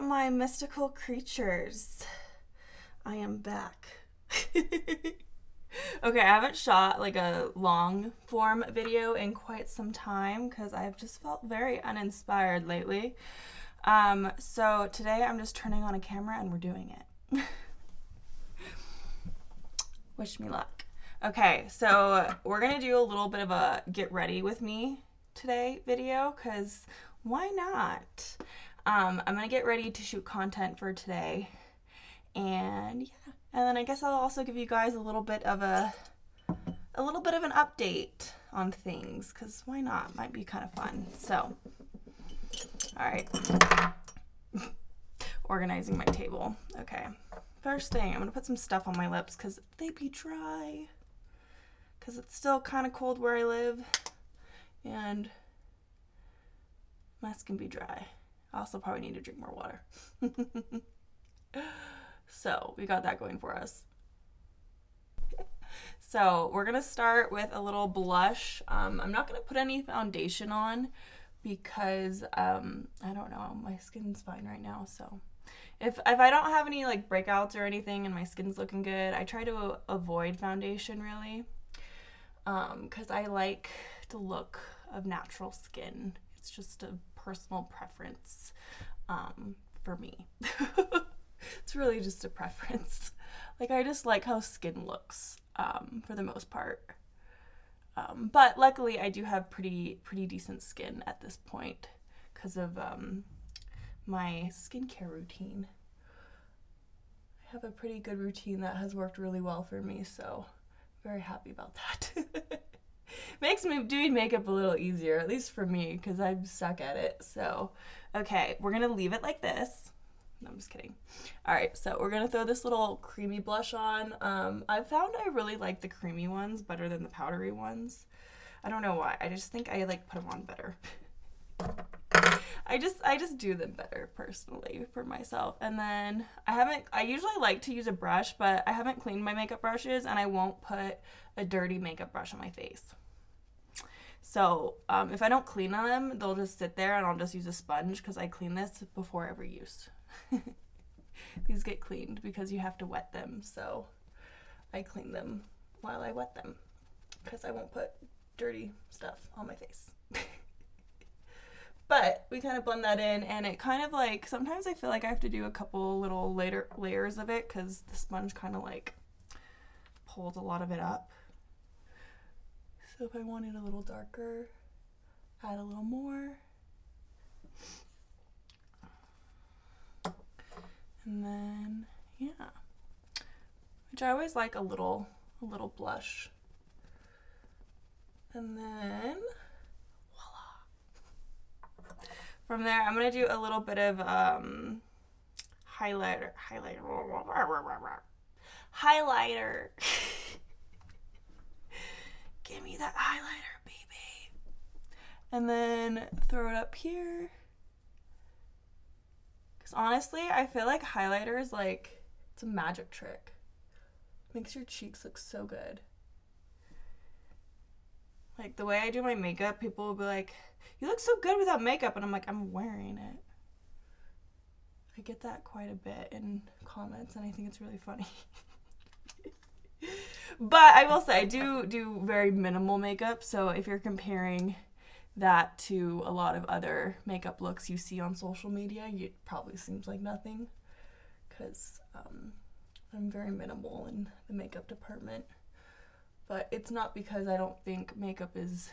my mystical creatures. I am back. Okay, I haven't shot like a long form video in quite some time because I've just felt very uninspired lately. So today I'm just turning on a camera and we're doing it. Wish me luck. Okay, so we're gonna do a little bit of a get ready with me today video because why not? I'm gonna get ready to shoot content for today, and yeah, and then I guess I'll also give you guys a little bit of an update on things because why not? Might be kind of fun. So, all right, organizing my table. Okay, first thing, I'm gonna put some stuff on my lips because they be dry. Because it's still kind of cold where I live, and my skin be dry. I also probably need to drink more water. So we got that going for us. So we're gonna start with a little blush. I'm not gonna put any foundation on because I don't know, my skin's fine right now. So if I don't have any like breakouts or anything and my skin's looking good, I try to avoid foundation really. Because I like the look of natural skin. It's just a personal preference for me. It's really just a preference. Like, I just like how skin looks for the most part. But luckily, I do have pretty decent skin at this point because of my skincare routine. I have a pretty good routine that has worked really well for me, so very happy about that. Makes me doing makeup a little easier, at least for me, because I suck at it. So, okay, we're gonna leave it like this. No, I'm just kidding. All right, so we're gonna throw this little creamy blush on. I've found I really like the creamy ones better than the powdery ones. I don't know why. I just think I like put them on better. I just do them better personally for myself. And then I usually like to use a brush, but I haven't cleaned my makeup brushes and I won't put a dirty makeup brush on my face. So if I don't clean them, they'll just sit there and I'll just use a sponge because I clean this before every use. These get cleaned because you have to wet them. So I clean them while I wet them because I won't put dirty stuff on my face. But we kind of blend that in, and it kind of like, sometimes I feel like I have to do a couple little later layers of it because the sponge kind of like pulls a lot of it up. So if I want it a little darker, add a little more. And then, yeah. Which I always like a little blush. And then from there, I'm going to do a little bit of highlighter. Give me that highlighter, baby. And then throw it up here. Because honestly, I feel like highlighter is like, it's a magic trick. Makes your cheeks look so good. Like, the way I do my makeup, people will be like, you look so good without makeup. And I'm like, I'm wearing it. I get that quite a bit in comments, and I think it's really funny. But I will say, I do very minimal makeup. So if you're comparing that to a lot of other makeup looks you see on social media, it probably seems like nothing. Because I'm very minimal in the makeup department. But it's not because I don't think makeup is,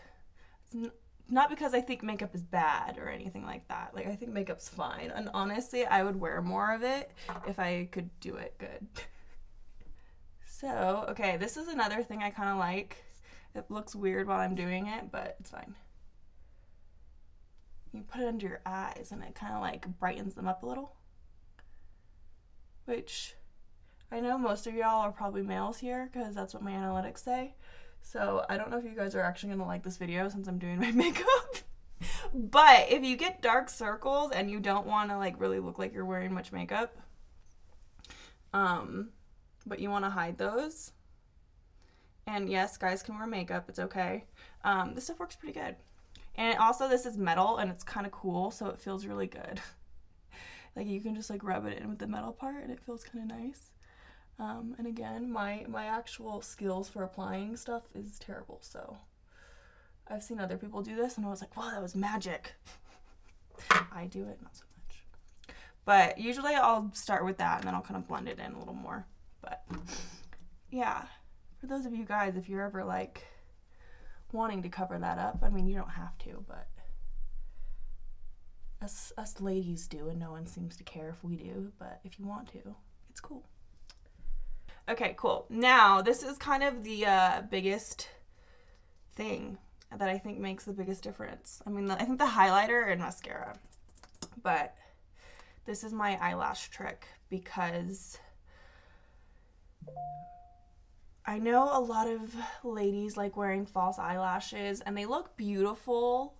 not because I think makeup is bad or anything like that. Like, I think makeup's fine. And honestly, I would wear more of it if I could do it good. So, okay, this is another thing I kind of like. It looks weird while I'm doing it, but it's fine. You put it under your eyes and it kind of like brightens them up a little. Which, I know most of y'all are probably males here because that's what my analytics say. So I don't know if you guys are actually going to like this video since I'm doing my makeup. But if you get dark circles and you don't want to like really look like you're wearing much makeup, but you want to hide those, and yes, guys can wear makeup, it's okay. This stuff works pretty good. And also this is metal and it's kind of cool, so it feels really good. Like you can just like rub it in with the metal part and it feels kind of nice. And again, my actual skills for applying stuff is terrible, so I've seen other people do this and I was like, wow, that was magic. I do it not so much. But usually I'll start with that and then I'll kind of blend it in a little more. But yeah, for those of you guys, if you're ever like wanting to cover that up, I mean, you don't have to, but us ladies do, and no one seems to care if we do, but if you want to, it's cool. Okay, cool. Now, this is kind of the biggest thing that I think makes the biggest difference. I mean, I think the highlighter and mascara, but this is my eyelash trick because I know a lot of ladies like wearing false eyelashes and they look beautiful,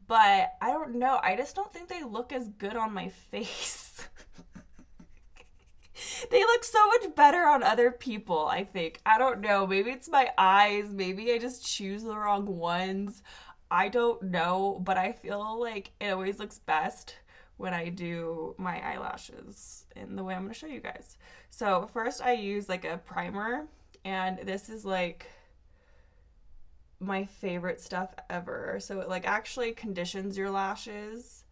but I don't know. I just don't think they look as good on my face. They look so much better on other people, I think. I don't know. Maybe it's my eyes. Maybe I just choose the wrong ones. I don't know, but I feel like it always looks best when I do my eyelashes in the way I'm going to show you guys. So first I use like a primer, and this is like my favorite stuff ever. So it like actually conditions your lashes,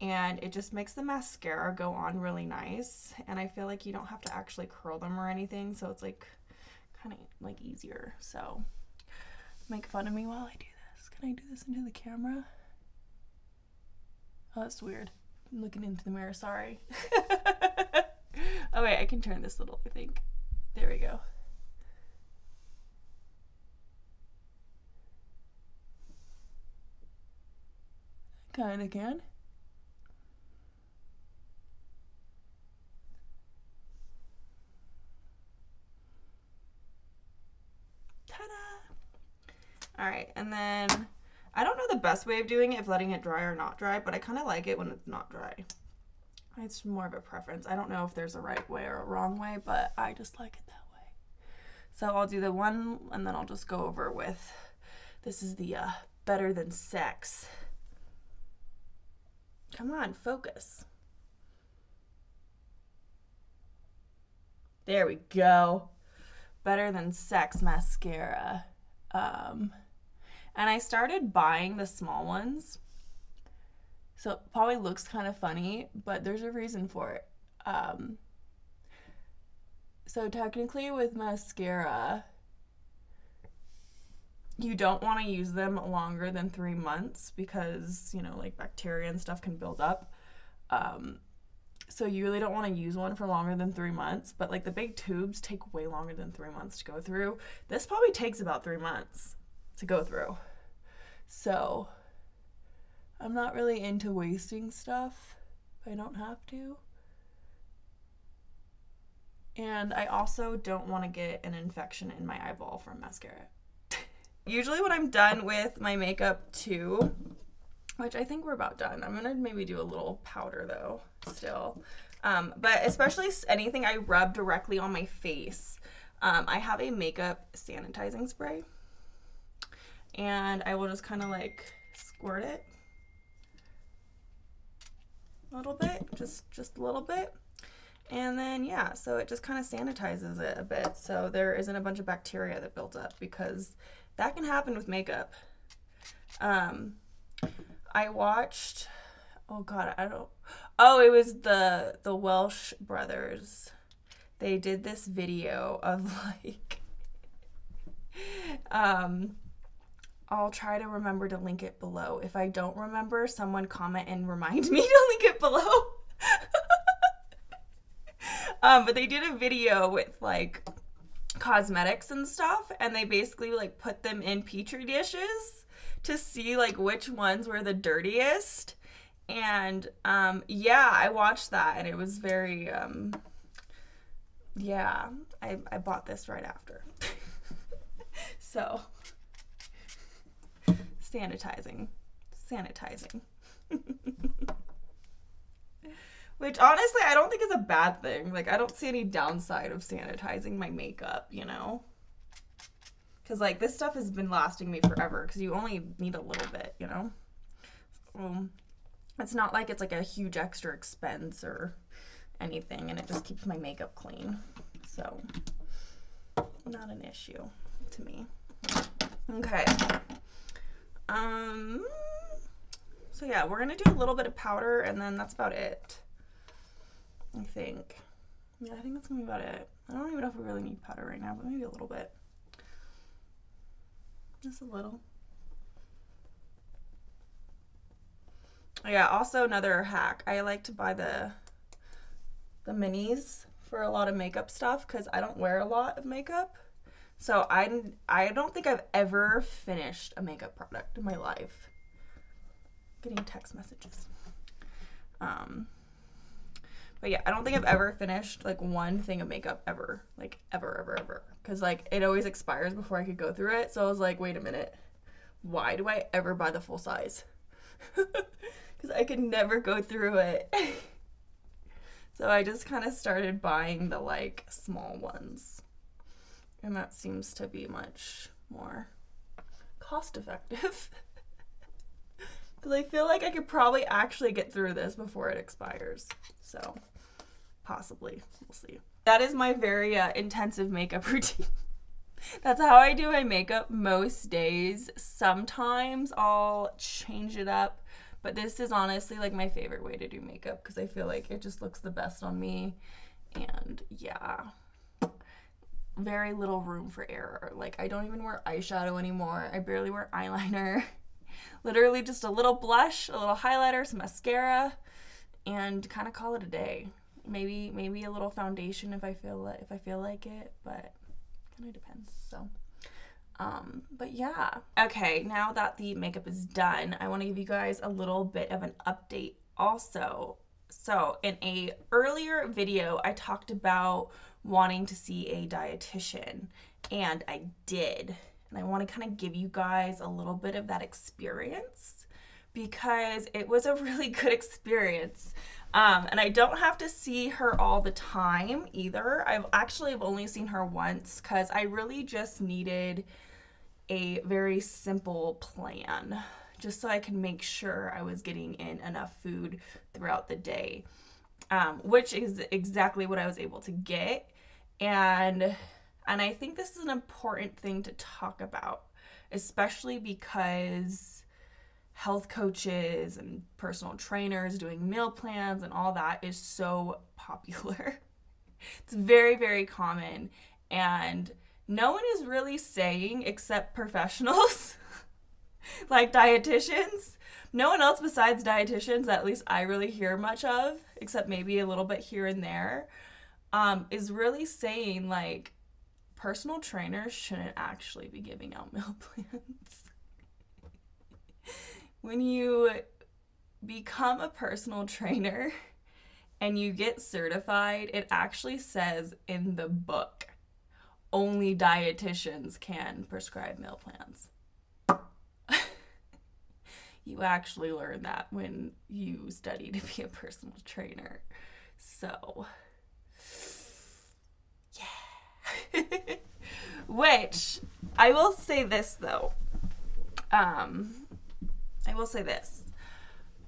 and it just makes the mascara go on really nice, and I feel like you don't have to actually curl them or anything, so it's like kind of like easier. So make fun of me while I do this. Can I do this into the camera? Oh, that's weird. I'm looking into the mirror, sorry. Oh wait, I can turn this little, I think. There we go. Kinda can. Ta-da! Alright, and then I don't know the best way of doing it, if letting it dry or not dry, but I kind of like it when it's not dry. It's more of a preference. I don't know if there's a right way or a wrong way, but I just like it that way. So I'll do the one, and then I'll just go over with, this is the Better Than Sex. Come on, focus. There we go. Better Than Sex mascara. And I started buying the small ones. So it probably looks kind of funny, but there's a reason for it. So technically with mascara, you don't want to use them longer than 3 months because, you know, like bacteria and stuff can build up. So you really don't want to use one for longer than 3 months, but like the big tubes take way longer than 3 months to go through. This probably takes about 3 months to go through. So I'm not really into wasting stuff if I don't have to. And I also don't want to get an infection in my eyeball from mascara. Usually when I'm done with my makeup too, which I think we're about done. I'm gonna maybe do a little powder though, still. But especially anything I rub directly on my face. I have a makeup sanitizing spray, and I will just kind of like squirt it a little bit, just a little bit. And then, yeah, so it just kind of sanitizes it a bit so there isn't a bunch of bacteria that built up, because that can happen with makeup. I watched, oh god, it was the Welsh brothers. They did this video of like, I'll try to remember to link it below. If I don't remember, someone comment and remind me to link it below. But they did a video with like cosmetics and stuff, and they basically like put them in petri dishes to see like which ones were the dirtiest. And yeah, I watched that and it was very yeah, I bought this right after. So sanitizing. Which honestly, I don't think is a bad thing. Like, I don't see any downside of sanitizing my makeup, you know? Because, like, this stuff has been lasting me forever because you only need a little bit, you know? It's not like it's like a huge extra expense or anything, and it just keeps my makeup clean. So, not an issue to me. Okay. So yeah, we're gonna do a little bit of powder, and then that's about it. I think. Yeah, I think that's gonna be about it. I don't even know if we really need powder right now, but maybe a little bit. Just a little. Oh yeah, also another hack. I like to buy the minis for a lot of makeup stuff because I don't wear a lot of makeup. So I don't think I've ever finished a makeup product in my life. Getting text messages. But yeah, I don't think I've ever finished like one thing of makeup ever. Like ever. Because like it always expires before I could go through it. So I was like, wait a minute. Why do I ever buy the full size? Because I could never go through it. So I just kind of started buying the like small ones. And that seems to be much more cost effective. Because I feel like I could probably actually get through this before it expires. So possibly, we'll see. That is my very intensive makeup routine. That's how I do my makeup most days. Sometimes I'll change it up, but this is honestly like my favorite way to do makeup because I feel like it just looks the best on me. And yeah, very little room for error. Like I don't even wear eyeshadow anymore. I barely wear eyeliner. Literally just a little blush, a little highlighter, some mascara, and kind of call it a day. Maybe a little foundation if I feel like it, but kind of depends. So but yeah. Okay, now that the makeup is done, I want to give you guys a little bit of an update also. So in a earlier video, I talked about wanting to see a dietitian, and I did. And I want to kind of give you guys a little bit of that experience because it was a really good experience. And I don't have to see her all the time either. I've only seen her once because I really just needed a very simple plan just so I can make sure I was getting in enough food throughout the day, which is exactly what I was able to get. And I think this is an important thing to talk about, especially because health coaches and personal trainers doing meal plans and all that is so popular. It's very, very common. And no one is really saying, except professionals, like dietitians, no one else besides dietitians, at least I really hear much of, except maybe a little bit here and there, is really saying like, personal trainers shouldn't actually be giving out meal plans. When you become a personal trainer and you get certified, it actually says in the book, only dietitians can prescribe meal plans. You actually learn that when you study to be a personal trainer. So, yeah. Which, I will say this though.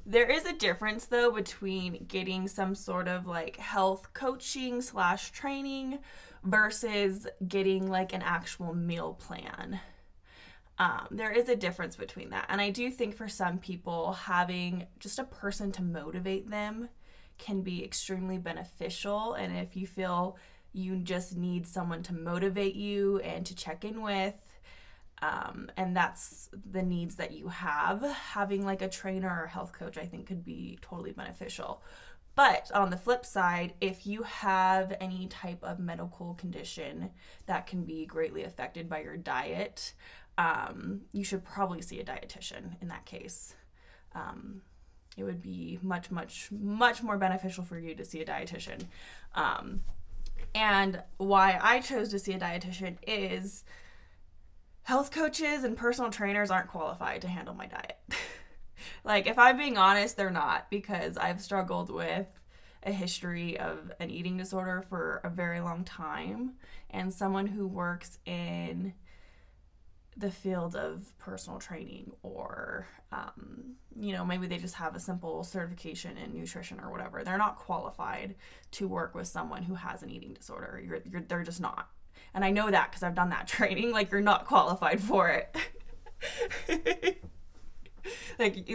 There is a difference though between getting some sort of like health coaching / training versus getting like an actual meal plan. There is a difference between that. And I do think for some people, having just a person to motivate them can be extremely beneficial. And if you feel you just need someone to motivate you and to check in with, and that's the needs that you have, having like a trainer or health coach, I think could be totally beneficial. But on the flip side, if you have any type of medical condition that can be greatly affected by your diet, you should probably see a dietitian in that case. It would be much more beneficial for you to see a dietitian. And why I chose to see a dietitian is health coaches and personal trainers aren't qualified to handle my diet. Like, if I'm being honest, they're not, because I've struggled with a history of an eating disorder for a very long time. And someone who works in the field of personal training, or you know, maybe they just have a simple certification in nutrition or whatever. They're not qualified to work with someone who has an eating disorder. They're just not. And I know that because I've done that training. Like, you're not qualified for it. Like,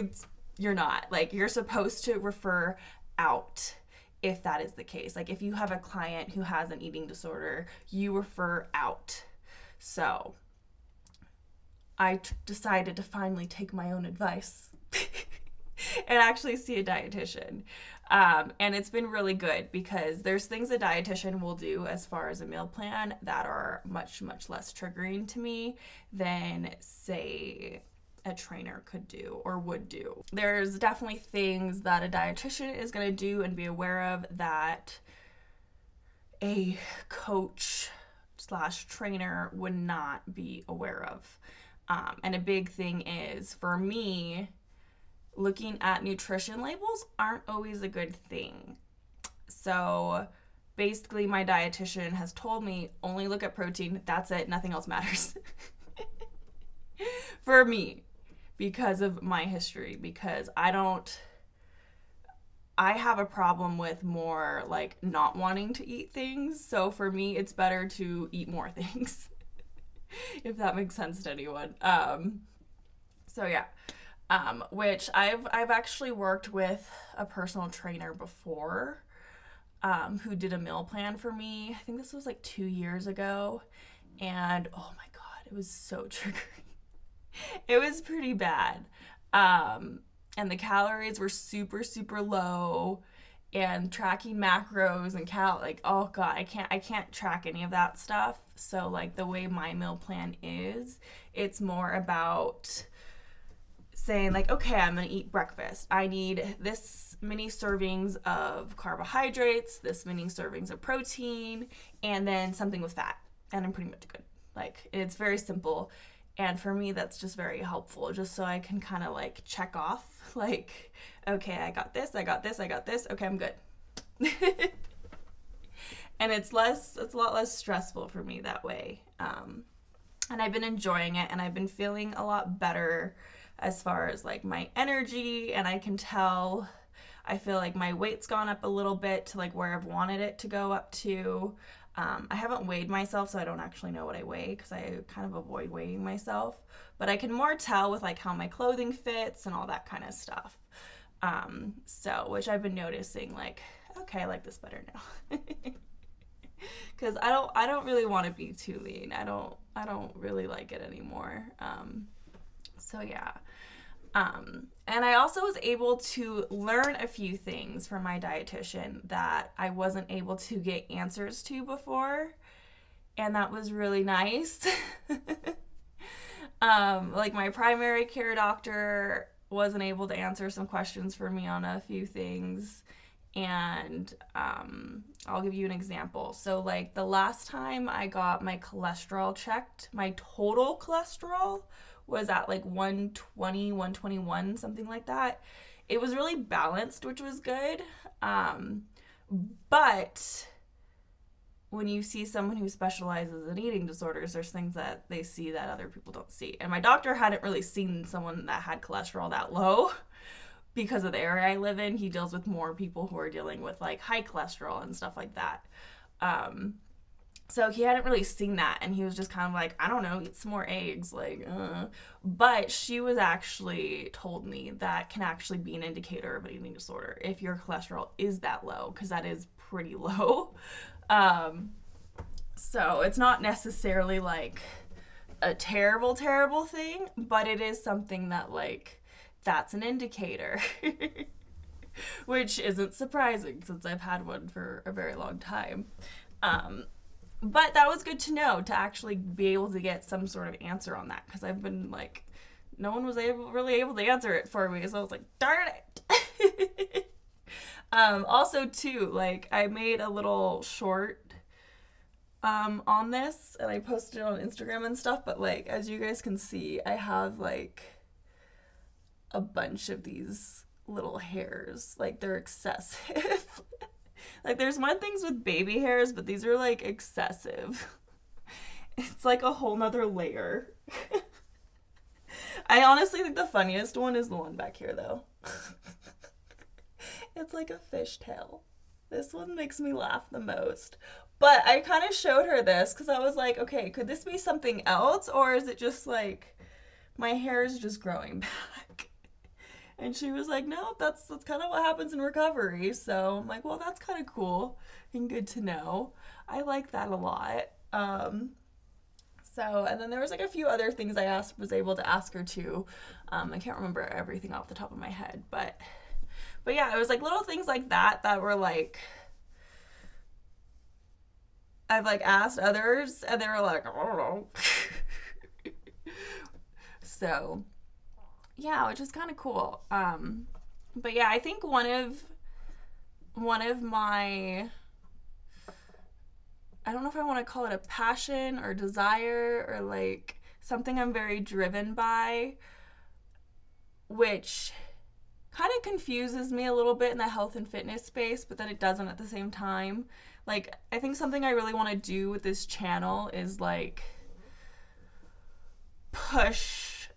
you're not. Like, you're supposed to refer out if that is the case. Like, if you have a client who has an eating disorder, you refer out. So I decided to finally take my own advice and actually see a dietitian. And it's been really good because there's things a dietitian will do as far as a meal plan that are much, much less triggering to me than, say, a trainer could do or would do. There's definitely things that a dietitian is going to do and be aware of that a coach / trainer would not be aware of. And a big thing is, for me, looking at nutrition labels aren't always a good thing. So basically, my dietitian has told me, only look at protein. That's it. Nothing else matters. For me, because of my history, because I have a problem with more like not wanting to eat things. So for me, it's better to eat more things. If that makes sense to anyone. So yeah, which I've actually worked with a personal trainer before, who did a meal plan for me. I think this was like 2 years ago, and oh my God, it was so triggering. It was pretty bad. And the calories were super, super low, and tracking macros and like, oh God, I can't track any of that stuff. So like, the way my meal plan is, it's more about saying like, okay, I'm gonna eat breakfast. I need this many servings of carbohydrates, this many servings of protein, and then something with fat. And I'm pretty much good. Like, it's very simple. And for me, that's just very helpful, just so I can kind of like check off, like, okay, I got this, I got this, I got this. Okay, I'm good. And it's a lot less stressful for me that way. And I've been enjoying it, and I've been feeling a lot better as far as like my energy, and I can tell, I feel like my weight's gone up a little bit to like where I've wanted it to go up to. I haven't weighed myself, so I don't actually know what I weigh because I kind of avoid weighing myself. But I can more tell with like how my clothing fits and all that kind of stuff. So, which I've been noticing, like, okay, I like this better now. Because I don't really want to be too lean. I don't really like it anymore. So yeah. And I also was able to learn a few things from my dietitian that I wasn't able to get answers to before. And that was really nice. Like, my primary care doctor wasn't able to answer some questions for me on a few things. And I'll give you an example. So like, the last time I got my cholesterol checked, my total cholesterol was at like 120, 121, something like that. It was really balanced, which was good. But when you see someone who specializes in eating disorders, there's things that they see that other people don't see. And my doctor hadn't really seen someone that had cholesterol that low because of the area I live in. He deals with more people who are dealing with like high cholesterol and stuff like that. So he hadn't really seen that, and he was just kind of like, I don't know, eat some more eggs, like, But she was actually told me that can actually be an indicator of an eating disorder if your cholesterol is that low, because that is pretty low. So it's not necessarily like a terrible, terrible thing, but it is something that like, that's an indicator. Which isn't surprising since I've had one for a very long time. But that was good to know, to actually be able to get some sort of answer on that, because I've been like, no one was really able to answer it for me, so I was like, darn it. Also too, like, I made a little short on this, and I posted it on Instagram and stuff, but like, as you guys can see, I have like a bunch of these little hairs. Like, they're excessive. Like, there's one things with baby hairs, but these are like excessive. It's like a whole nother layer. I honestly think the funniest one is the one back here, though. It's like a fishtail. This one makes me laugh the most. But I kind of showed her this because I was like, okay, could this be something else? Or is it just like my hair is just growing back? And she was like, no, that's kind of what happens in recovery. So I'm like, well, that's kind of cool and good to know. I like that a lot. And then there was like a few other things was able to ask her too. I can't remember everything off the top of my head, but yeah, it was like little things like that were like, I've like asked others and they were like, I don't know. So yeah, which is kind of cool. But yeah, I think one of my, I don't know if I want to call it a passion or desire or like something I'm very driven by, which kind of confuses me a little bit in the health and fitness space, but then it doesn't at the same time. Like, I think something I really want to do with this channel is like push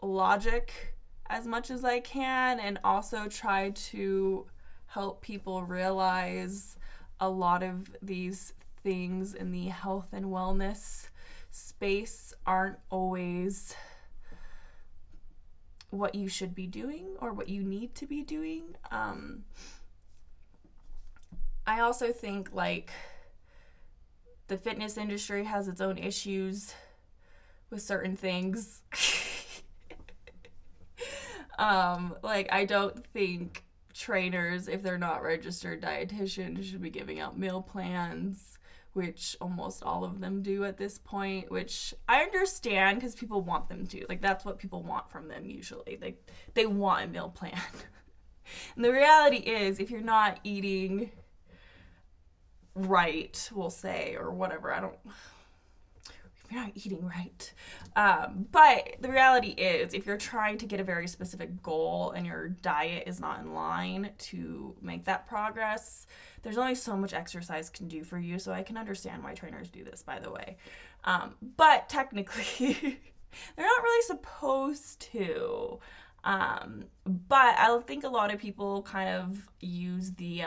logic as much as I can and also try to help people realize a lot of these things in the health and wellness space aren't always what you should be doing or what you need to be doing. I also think like the fitness industry has its own issues with certain things. Like I don't think trainers, if they're not registered dietitians, should be giving out meal plans, which almost all of them do at this point, which I understand because people want them to. Like that's what people want from them usually. They want a meal plan. And the reality is if you're not eating right, we'll say, or whatever, if you're not eating right. But the reality is, if you're trying to get a very specific goal and your diet is not in line to make that progress, there's only so much exercise can do for you. So I can understand why trainers do this, by the way. But technically, they're not really supposed to. But I think a lot of people kind of use the,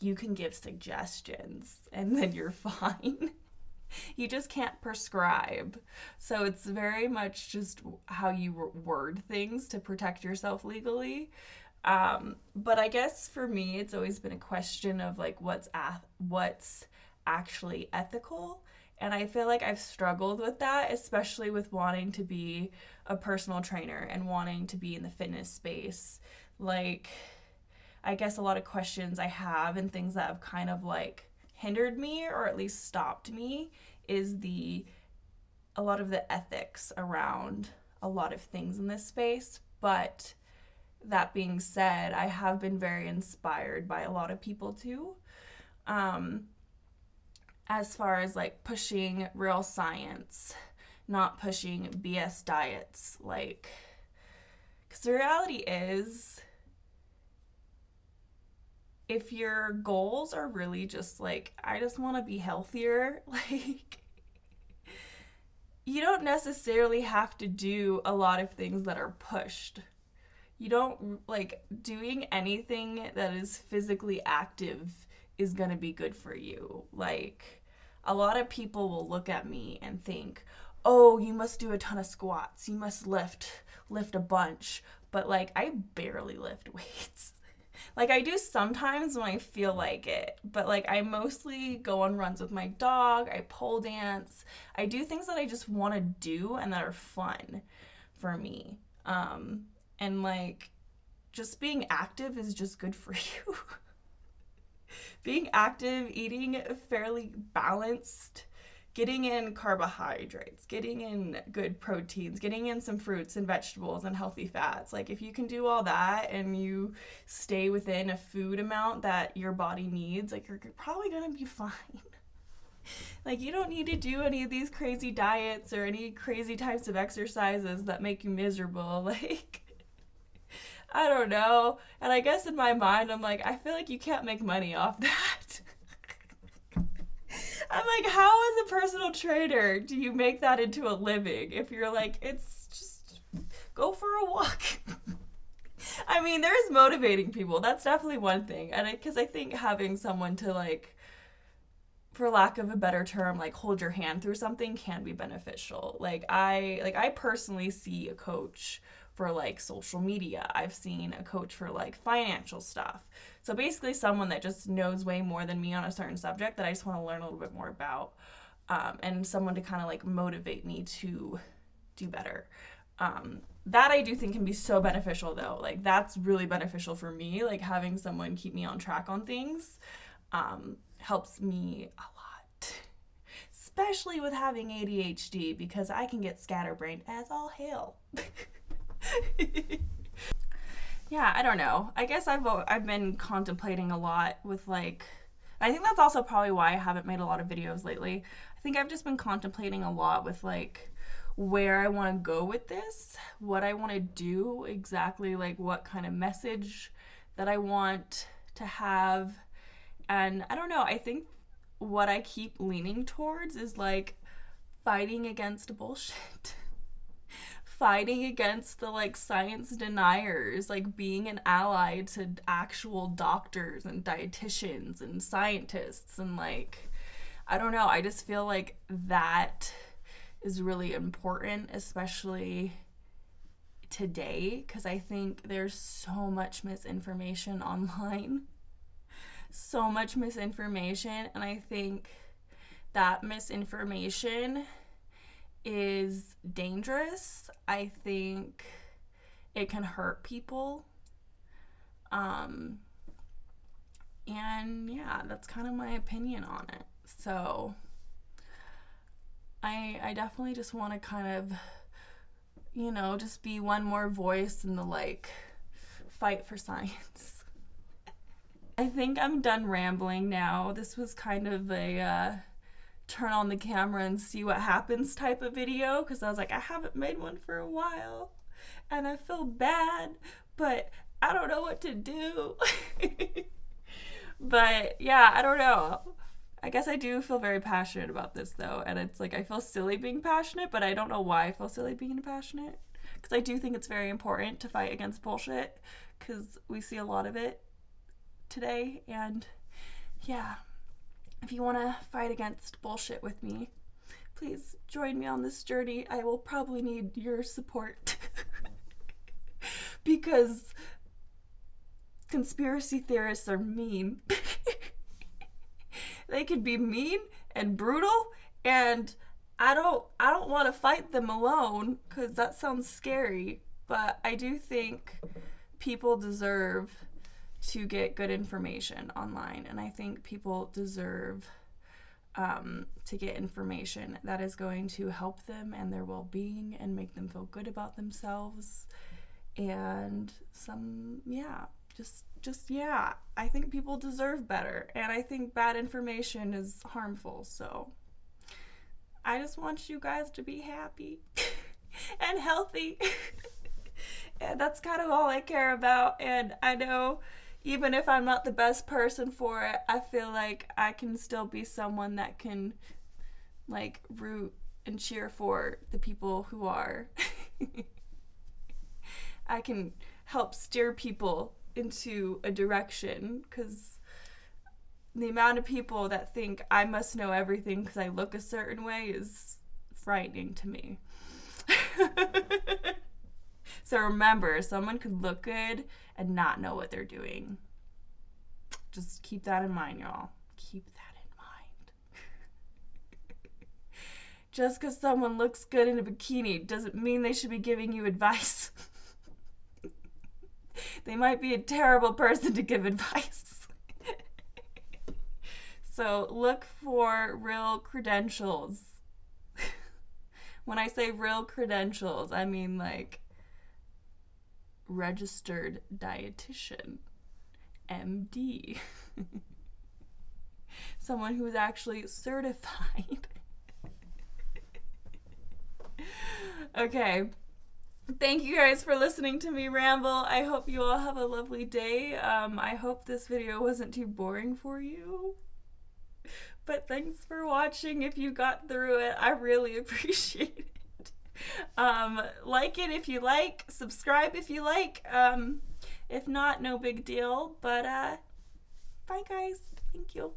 you can give suggestions and then you're fine. You just can't prescribe. So it's very much just how you word things to protect yourself legally. But I guess for me, it's always been a question of like what's actually ethical. And I feel like I've struggled with that, especially with wanting to be a personal trainer and wanting to be in the fitness space. Like, I guess a lot of questions I have and things that have kind of like hindered me or at least stopped me is a lot of the ethics around a lot of things in this space. But that being said, I have been very inspired by a lot of people too, as far as like pushing real science, not pushing BS diets, like, because the reality is, if your goals are really just like, I just want to be healthier, like, you don't necessarily have to do a lot of things that are pushed. You don't, like, doing anything that is physically active is going to be good for you. Like, a lot of people will look at me and think, oh, you must do a ton of squats. You must lift a bunch. But, like, I barely lift weights. Like, I do sometimes when I feel like it, but, like, I mostly go on runs with my dog, I pole dance, I do things that I just want to do and that are fun for me. And, like, just being active is just good for you. Being active, eating fairly balanced, getting in carbohydrates, getting in good proteins, getting in some fruits and vegetables and healthy fats. Like, if you can do all that and you stay within a food amount that your body needs, like, you're probably gonna be fine. Like, you don't need to do any of these crazy diets or any crazy types of exercises that make you miserable. Like, I don't know. And I guess in my mind, I'm like, I feel like you can't make money off that. I'm like, how as a personal trainer do you make that into a living if you're like, it's go for a walk. I mean, there's motivating people. That's definitely one thing. And because I think having someone to, like, for lack of a better term, like, hold your hand through something can be beneficial. I personally see a coach for, like, social media. I've seen a coach for, like, financial stuff. So basically someone that just knows way more than me on a certain subject that I just want to learn a little bit more about. And someone to kind of, like, motivate me to do better. That I do think can be so beneficial, though. Like, that's really beneficial for me. Like, having someone keep me on track on things helps me a lot. Especially with having ADHD, because I can get scatterbrained as all hell. Yeah, I don't know. I guess I've been contemplating a lot with, like, I think that's also probably why I haven't made a lot of videos lately. I think I've just been contemplating a lot with, like, where I want to go with this, what I want to do exactly, like what kind of message that I want to have. And I don't know, I think what I keep leaning towards is, like, fighting against bullshit. Fighting against the, like, science deniers, like being an ally to actual doctors and dietitians and scientists, and, like, I don't know, I just feel like that is really important, especially today, because I think there's so much misinformation online. So much misinformation, and I think that misinformation is dangerous. I think it can hurt people. And yeah, that's kind of my opinion on it. So I definitely just want to kind of, you know, just be one more voice in the, like, fight for science. I think I'm done rambling now. This was kind of a turn on the camera and see what happens type of video, because I was like, I haven't made one for a while and I feel bad, but I don't know what to do. But yeah, I don't know. I guess I do feel very passionate about this, though, and it's like I feel silly being passionate, but I don't know why I feel silly being passionate, because I do think it's very important to fight against bullshit, because we see a lot of it today. And yeah, if you want to fight against bullshit with me, please join me on this journey. I will probably need your support because conspiracy theorists are mean. They could be mean and brutal, and I don't want to fight them alone, because that sounds scary. But I do think people deserve to get good information online, and I think people deserve to get information that is going to help them and their well-being and make them feel good about themselves. And yeah, I think people deserve better, and I think bad information is harmful. So I just want you guys to be happy and healthy. And that's kind of all I care about. And I know even if I'm not the best person for it, I feel like I can still be someone that can, like, root and cheer for the people who are. I can help steer people into a direction, because the amount of people that think I must know everything because I look a certain way is frightening to me. So remember, someone could look good and not know what they're doing. Just keep that in mind, y'all. Keep that in mind. Just because someone looks good in a bikini doesn't mean they should be giving you advice. They might be a terrible person to give advice. So look for real credentials. When I say real credentials, I mean, like, registered dietitian, MD. Someone who is actually certified. Okay. Thank you guys for listening to me ramble. I hope you all have a lovely day. I hope this video wasn't too boring for you. But thanks for watching if you got through it. I really appreciate it. Like it if you like, subscribe if you like. If not, no big deal. But bye guys. Thank you.